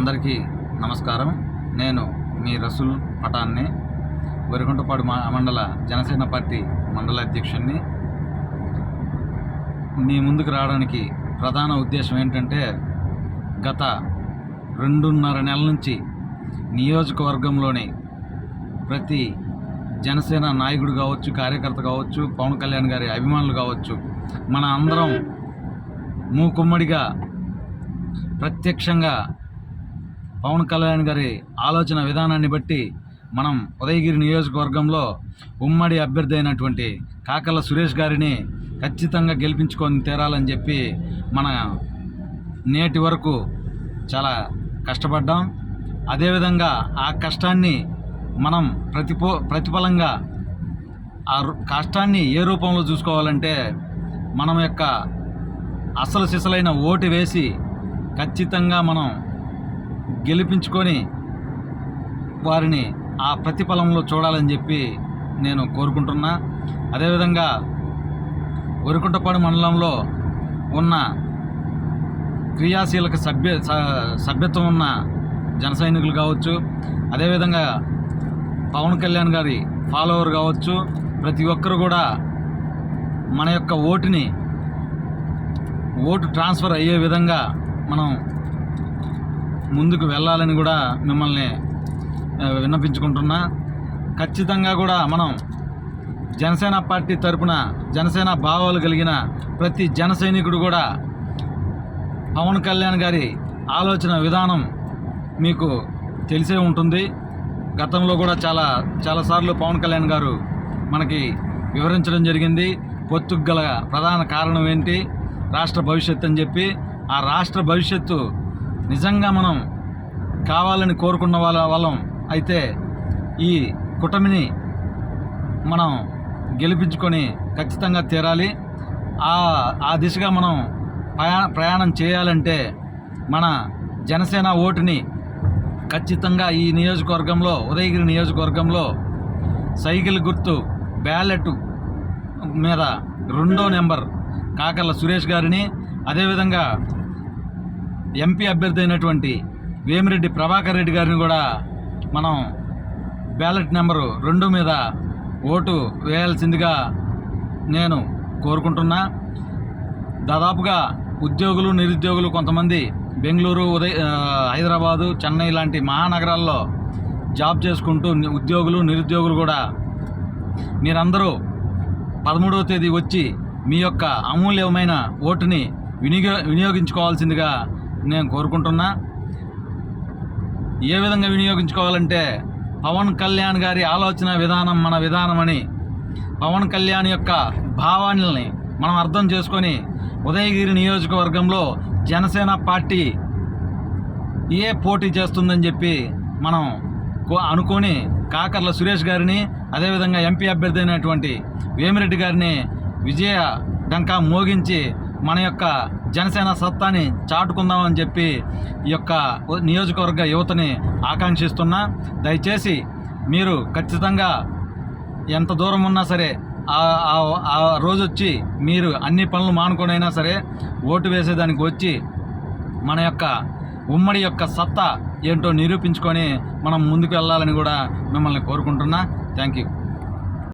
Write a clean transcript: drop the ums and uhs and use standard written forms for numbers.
అందరికీ నమస్కారం. నేను మీ రసూల్ పఠాన్ని, వరికుంటపాడు మండల జనసేన పార్టీ మండల అధ్యక్షుడిని. మీ ముందుకు రావడానికి ప్రధాన ఉద్దేశం ఏంటంటే, గత 2.5 నెలల నుంచి నియోజకవర్గంలోని ప్రతి జనసేన నాయకుడు కావచ్చు, కార్యకర్త కావచ్చు, పవన్ కళ్యాణ్ గారి అభిమానులు కావచ్చు, మన అందరం మూకుమ్మడిగా ప్రత్యక్షంగా పవన్ కళ్యాణ్ గారి ఆలోచన విధానాన్ని బట్టి మనం ఉదయగిరి నియోజకవర్గంలో ఉమ్మడి అభ్యర్థి అయినటువంటి కాకర్ల సురేష్ గారిని ఖచ్చితంగా గెలిపించుకొని తీరాలని చెప్పి మన నేటి వరకు చాలా కష్టపడ్డాం. అదేవిధంగా ఆ కష్టాన్ని మనం ప్రతిఫలంగా ఆ కష్టాన్ని ఏ రూపంలో చూసుకోవాలంటే, మనం యొక్క అసలు సిసలైన ఓటు వేసి ఖచ్చితంగా మనం గెలిపించుకొని వారిని ఆ ప్రతిఫలంలో చూడాలని చెప్పి నేను కోరుకుంటున్నా. అదేవిధంగా వరికుంటపాడు మండలంలో ఉన్న క్రియాశీలక సభ్యత్వం ఉన్న జన సైనికులు కావచ్చు, అదేవిధంగా పవన్ కళ్యాణ్ గారి ఫాలోవర్ కావచ్చు, ప్రతి ఒక్కరు కూడా మన యొక్క ఓటు ట్రాన్స్ఫర్ అయ్యే విధంగా మనం ముందుకు వెళ్ళాలని కూడా మిమ్మల్ని విన్నపించుకుంటున్నా. ఖచ్చితంగా కూడా మనం జనసేన పార్టీ తరపున జనసేన భావాలు కలిగిన ప్రతి జన సైనికుడు కూడా పవన్ కళ్యాణ్ గారి ఆలోచన విధానం మీకు తెలిసే ఉంటుంది. గతంలో కూడా చాలాసార్లు పవన్ కళ్యాణ్ గారు మనకి వివరించడం జరిగింది. పొత్తుకు గల ప్రధాన కారణం ఏంటి, రాష్ట్ర భవిష్యత్తు అని చెప్పి. ఆ రాష్ట్ర భవిష్యత్తు నిజంగా మనం కావాలని కోరుకున్న వాళ్ళం అయితే ఈ కూటమిని మనం గెలిపించుకొని ఖచ్చితంగా తీరాలి. ఆ దిశగా మనం ప్రయాణం చేయాలంటే మన జనసేన ఓటుని ఖచ్చితంగా ఈ నియోజకవర్గంలో, ఉదయగిరి నియోజకవర్గంలో సైకిల్ గుర్తు బ్యాలెట్ మీద 2వ నెంబర్ కాకర్ల సురేష్ గారిని, అదేవిధంగా ఎంపీ అభ్యర్థి అయినటువంటి వేమిరెడ్డి ప్రభాకర్ రెడ్డి గారిని కూడా మనం బ్యాలెట్ నెంబరు 2 మీద ఓటు వేయాల్సిందిగా నేను కోరుకుంటున్నా. దాదాపుగా ఉద్యోగులు, నిరుద్యోగులు కొంతమంది బెంగళూరు, హైదరాబాదు, చెన్నై లాంటి మహానగరాల్లో జాబ్ చేసుకుంటూ ఉద్యోగులు, నిరుద్యోగులు కూడా మీరందరూ 13వ తేదీ వచ్చి మీ యొక్క అమూల్యమైన ఓటుని వినియోగించుకోవాల్సిందిగా నేను కోరుకుంటున్నా. ఏ విధంగా వినియోగించుకోవాలంటే, పవన్ కళ్యాణ్ గారి ఆలోచన విధానం మన విధానమని, పవన్ కళ్యాణ్ యొక్క భావాలని మనం అర్థం చేసుకొని ఉదయగిరి నియోజకవర్గంలో జనసేన పార్టీ పోటీ చేస్తుందని చెప్పి మనం అనుకొని కాకర్ల సురేష్ గారిని, అదేవిధంగా ఎంపీ అభ్యర్థి అయినటువంటి వేమిరెడ్డి గారిని విజయ డంకా మోగించి మన యొక్క జనసేన సత్తాని చాటుకుందామని చెప్పి ఈ యొక్క నియోజకవర్గ యువతని ఆకాంక్షిస్తున్నా. దయచేసి మీరు ఖచ్చితంగా ఎంత దూరం ఉన్నా సరే ఆ రోజు వచ్చి మీరు అన్ని పనులు మానుకొనైనా సరే ఓటు వేసేదానికి వచ్చి మన యొక్క ఉమ్మడి యొక్క సత్తా ఏంటో నిరూపించుకొని మనం ముందుకు వెళ్ళాలని కూడా మిమ్మల్ని కోరుకుంటున్నా. Thank you.